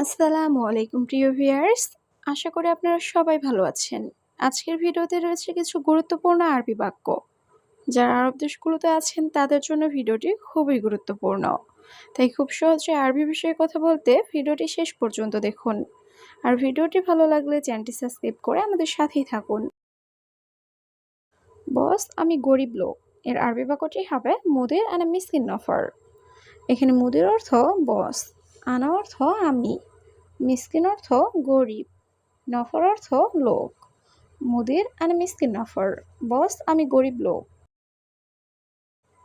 আসসালামু আলাইকুম প্রিয় ভিউয়ার্স, আশা করি আপনারা সবাই ভালো আছেন। আজকের ভিডিওতে রয়েছে কিছু গুরুত্বপূর্ণ আরবি বাক্য। যারা আরব দেশগুলোতে আছেন তাদের জন্য ভিডিওটি খুবই গুরুত্বপূর্ণ। তাই খুব সহজে আরবি বিষয়ে কথা বলতে ভিডিওটি শেষ পর্যন্ত দেখুন। আর ভিডিওটি ভালো লাগলে চ্যানেলটি সাবস্ক্রাইব করে আমাদের সাথেই থাকুন। বস, আমি গরিব লোক। এর আরবি বাক্যটি হবে মুদির আনা মিসকিন নফর। এখানে মুদির অর্থ বস, আনা অর্থ আমি, মিসকিন অর্থ গরিব, নফর অর্থ লোক। মুদির আনা মিসকিন নফর, বস আমি গরিব লোক।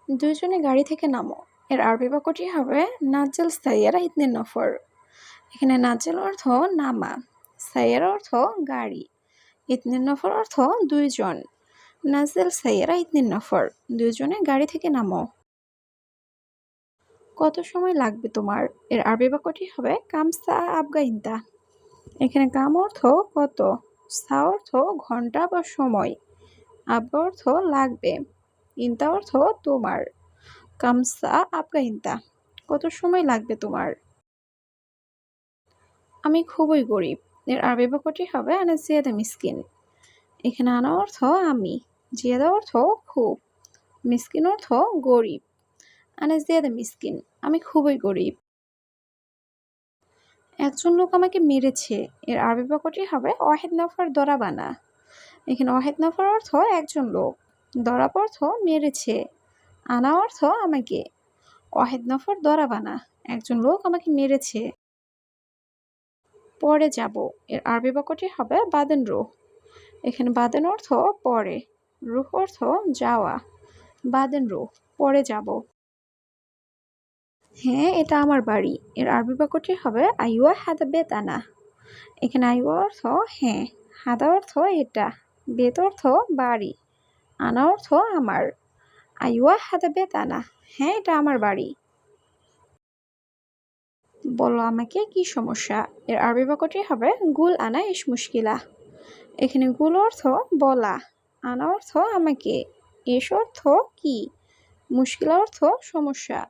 দুইজনে গাড়ি থেকে নামো। এর আরবি বাক্যটি হবে নাজ্জাল সাইয়ারা ইতনিন নফর। এখানে নাজ্জাল অর্থ নামা, সাইয়ারা অর্থ গাড়ি, ইতনিন নফর অর্থ দুইজন। নাজ্জাল সাইয়ারা ইতনিন নফর, দুইজনে গাড়ি থেকে নামো। কত সময় লাগবে তোমার? এর আরবি বাক্যটি হবে কাম সা আবগা ইনতা। এখানে কাম অর্থ কত, সা অর্থ ঘন্টা বা সময়, আবগা অর্থ লাগবে, ইনতা অর্থ তোমার। কাম সা আবগা ইনতা, কত সময় লাগবে তোমার? আমি খুবই গরিব। এর আরবি বাক্যটি হবে আনা জিয়াদা মিসকিন। এখানে আনা অর্থ আমি, জিয়াদা অর্থ খুব, মিসকিন অর্থ গরিব। আনা জিয়াদা মিসকিন, আমি খুবই গরিব। একজন লোক আমাকে মেরেছে। এর আরবি বাক্যটি হবে ওয়াহিদ নফর দরাবানা। এখানে ওয়াহিদ নফর অর্থ একজন লোক, দরাব অর্থ মেরেছে, আনা অর্থ আমাকে। ওয়াহিদ নফর দরাবানা, একজন লোক আমাকে মেরেছে। পরে যাব। এর আরবি বাক্যটি হবে বাদেন রুহ। এখানে বাদেন অর্থ পরে, রুহ অর্থ যাওয়া। বাদেন রুহ, পরে যাব। হ্যাঁ, এটা আমার বাড়ি। এর আরবি বাক্যটি হবে আইওয়া হাদা বেত আনা। এখানে আইওয়া অর্থ হ্যাঁ, হাদা অর্থ এটা, বেত অর্থ বাড়ি, আনা অর্থ আমার। আইওয়া হাদা বেত আনা, হ্যাঁ এটা আমার বাড়ি। বলো আমাকে কি সমস্যা? এর আরবি বাক্যটি হবে গুল আনা ইস মুশকিলা। এখানে গুল অর্থ বলা, আনা অর্থ আমাকে, এস অর্থ কি, মুশকিলা অর্থ সমস্যা।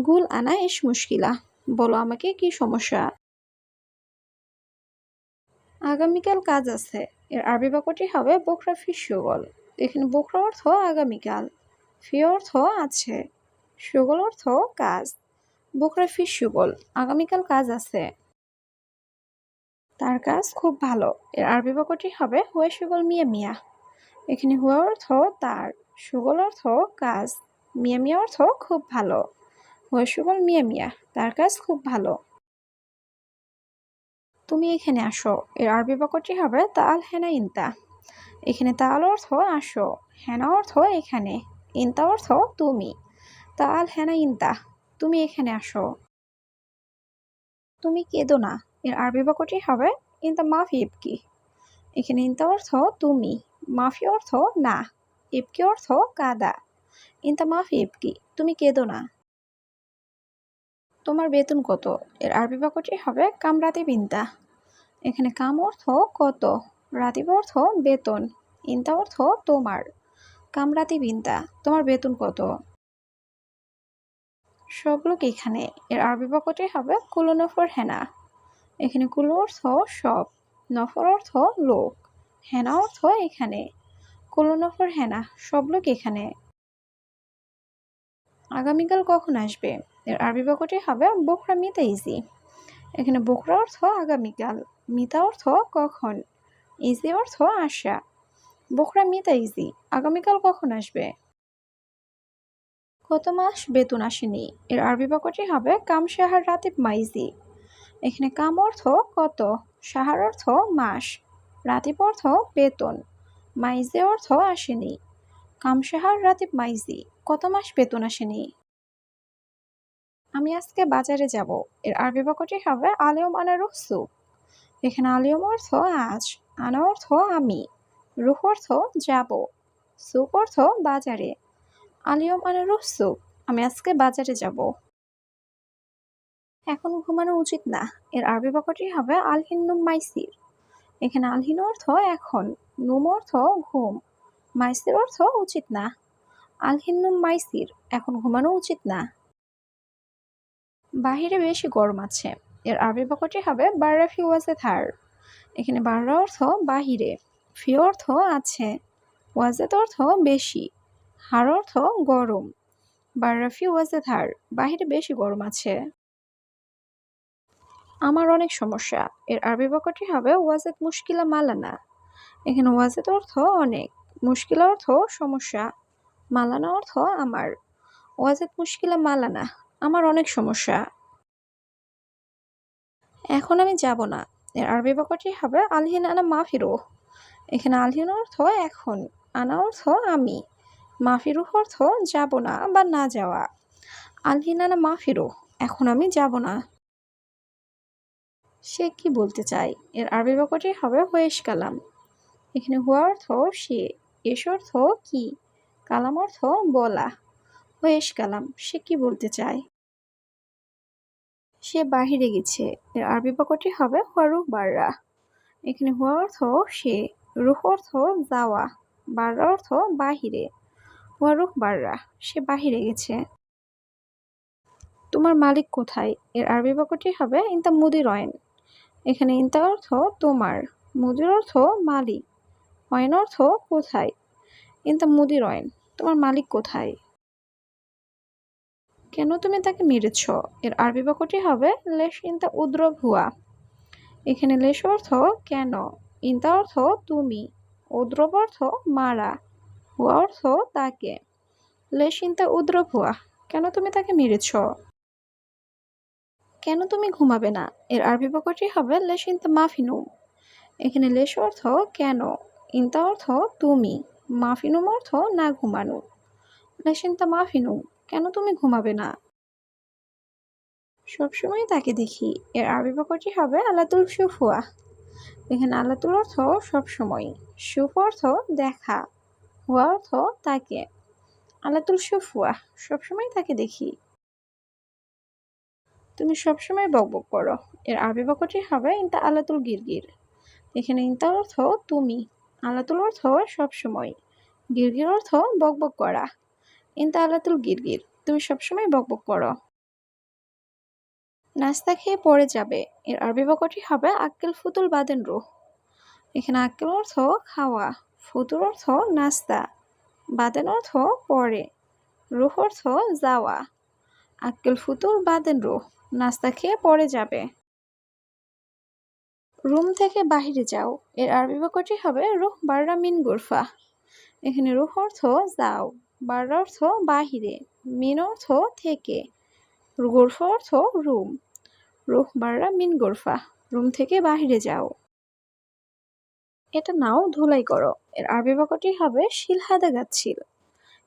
গুল আনা ইস মুশকিলা, বলো আমাকে কি সমস্যা? আগামীকাল কাজ আছে। এর আরবি বাক্যটি হবে বোকরা ফি সুগল। এখানে বোকরা অর্থ আগামীকাল, ফি অর্থ আছে, সুগল অর্থ কাজ। বোকরা ফি সুগল, আগামীকাল কাজ আছে। তার কাজ খুব ভালো। এর আরবি বাক্যটি হবে হুয়া সুগল মিয়া মিয়া। এখানে হুয়া অর্থ তার, সুগল অর্থ কাজ, মিয়া মিয়া অর্থ খুব ভালো। হুয়া সুগল মিয়া মিয়া, তার কাজ খুব ভালো। তুমি এখানে আসো। এর আরবি বাক্যটি হবে তাল হেনা ইনতা। এখানে তাল অর্থ আসো, হেনা অর্থ এখানে, ইনতা অর্থ তুমি। তাল হেনা ইনতা, তুমি এখানে আসো। তুমি কেঁদো না। এর আরবি বাক্যটি হবে ইনতা মাফি ইবকি। এখানে ইনতা অর্থ তুমি, মাফি অর্থ না, ইবকি অর্থ কাদা। ইনতা মাফি ইবকি, তুমি কেঁদো না। তোমার বেতন কত? এর আরবি বাক্যটি হবে কাম রাতিব ইনতা। এখানে কাম অর্থ কত, রাতিব অর্থ বেতন, ইনতা অর্থ তোমার। কাম রাতিব ইনতা, তোমার বেতন কত? সব লোক এখানে। এর আরবি বাক্যটি হবে কুলু নফর হেনা। এখানে কুলু অর্থ সব, নফর অর্থ লোক, হেনা অর্থ এখানে। কুলু নফর হেনা, সব লোক এখানে। আগামীকাল কখন আসবে? এর আরবি বাক্যটি হবে বোকরা মিতা ইজি। এখানে বোকরা অর্থ আগামীকাল, মিতা অর্থ কখন, ইজি অর্থ আসা। বোকরা মিতা ইজি, আগামীকাল কখন আসবে? গত মাস বেতন আসেনি। এর আরবি বাক্যটি হবে কাম শাহার রাতিব মাইজি। এখানে কাম অর্থ কত, শাহার অর্থ মাস, রাতিব অর্থ বেতন, মাইজি অর্থ আসেনি। কাম শাহার রাতিব মাইজি, কত মাস বেতন আসেনি। আমি আজকে বাজারে যাব। এর আরবি বাক্যটি হবে আলিয়ম আনা রুহ সুক। এখানে আলিয়ম অর্থ আজ, আনা অর্থ আমি, রুহ অর্থ যাব, সুক অর্থ বাজারে। আলিয়ম আনা রুহ সুক, আমি আজকে বাজারে যাব। এখন ঘুমানো উচিত না। এর আরবি বাক্যটি হবে আলহিন নুম মাইসির। এখানে আলহিন অর্থ এখন, নুম অর্থ ঘুম, মাইসির অর্থ উচিত না। আলহিন নুম মাইসির, এখন ঘুমানো উচিত না। বাহিরে বেশি গরম আছে। এর আরবি বাক্যটি হবে বাররা ফি ওয়াজেদ এখানে বাররা অর্থ বাহিরে, ফি অর্থ আছে, ওয়াজেদ অর্থ বেশি, হার অর্থ গরম। বাররা ফি ওয়াজেদ বাহিরে বেশি গরম আছে। আমার অনেক সমস্যা, এর আরবি বাক্যটি হবে ওয়াজেদ মুশকিলা মালানা। এখানে ওয়াজেদ অর্থ অনেক, মুশকিলা অর্থ সমস্যা, মালানা অর্থ আমার। ওয়াজেদ মুশকিলা মালানা, আমার অনেক সমস্যা। এখন আমি যাব না, এর আরবি বাক্যটি হবে আলহিন আনা মাফিরুহ। এখানে আলহিন অর্থ এখন, আনা অর্থ আমি, মাফিরুহ অর্থ যাব না বা না যাওয়া। আলহিন আনা মাফিরুহ, এখন আমি যাব না। সে কি বলতে চায়, এর আরবি বাক্যটি হবে হুয়েশ কালাম। এখানে হুয়া অর্থ সে, এস অর্থ কি, কালাম অর্থ বলা। হুয়েশ কালাম, সে কি বলতে চায়। সে বাহিরে গেছে, এর আরবি বাক্যটি হবে হুয়া রুহ বাররা। এখানে হুয়া অর্থ সে, রুহ অর্থ যাওয়া, বাররা অর্থ বাহিরে। হুয়া রুহ বাররা, সে বাহিরে গেছে। তোমার মালিক কোথায়, এর আরবি বাক্যটি হবে ইনতা মুদির অয়েন। এখানে ইনতা অর্থ তোমার, মুদির অর্থ মালিক, অয়েন অর্থ কোথায়। ইনতা মুদির অয়েন, তোমার মালিক কোথায়। কেন তুমি তাকে মেরেছ, এর আরবি বাক্যটি হবে লেশ ইনতা উদ্রব হুয়া। এখানে লেশ অর্থ কেন, ইনতা অর্থ তুমি, উদ্রব অর্থ মারা, হুয়া অর্থ তাকে। লেশ ইনতা উদ্রব হুয়া, কেন তুমি তাকে মেরেছ। কেন তুমি ঘুমাবে না, এর আরবি বাক্যটি হবে লেশ ইনতা মাফিনুম। এখানে লেশ অর্থ কেন, ইনতা অর্থ তুমি, মাফিনুম অর্থ না ঘুমানো। লেশ ইনতা মাফিনুম, কেন তুমি ঘুমাবে না। সবসময় তাকে দেখি, এর আরবি বাক্যটি হবে আলাতুল শুফুয়া। এখানে আলাতুল অর্থ সবসময়, শুফ অর্থ দেখা, হুয়া অর্থ তাকে। আলাতুল শুফুয়া, সবসময় তাকে দেখি। তুমি সবসময় বকবক করো, এর আরবি বাক্যটি হবে ইনতা আলাতুল গিরগির। এখানে ইনতা অর্থ তুমি, আলাতুল অর্থ সবসময়, গিরগির অর্থ বকবক করা। ইনতা আলাতুল গিরগির, তুমি সবসময় বকবক করো। নাস্তা খেয়ে পড়ে যাবে, এর আরবি বাক্যটি হবে আক্কেল ফুতুল বাদেন রুহ। এখানে আক্কেল অর্থ খাওয়া, ফুতুর অর্থ নাস্তা, বাদেন অর্থ পরে, রুহ অর্থ যাওয়া। আক্কেল ফুতুল বাদেন রুহ, নাস্তা খেয়ে পড়ে যাবে। রুম থেকে বাহিরে যাও, এর আরবি বাক্যটি হবে রুহ বাররা মিন গুরফা। এখানে রুহ অর্থ যাও, বাররা অর্থ বাহিরে, মিন অর্থ থেকে, গুরফা অর্থ রুম। রুহ বাররা মিন গুরফা, রুম থেকে বাহিরে যাও। এটা নাও ধুলাই করো, এর আরবি বাক্যটি হবে শিল হাদা গাচ্ছিল।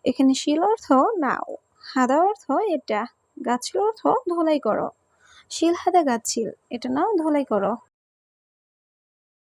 এখানে শিল অর্থ নাও, হাদা অর্থ এটা, গাচ্ছিল অর্থ ধুলাই করো। শিল হাদা গাচ্ছিল, এটা নাও ধুলাই করো।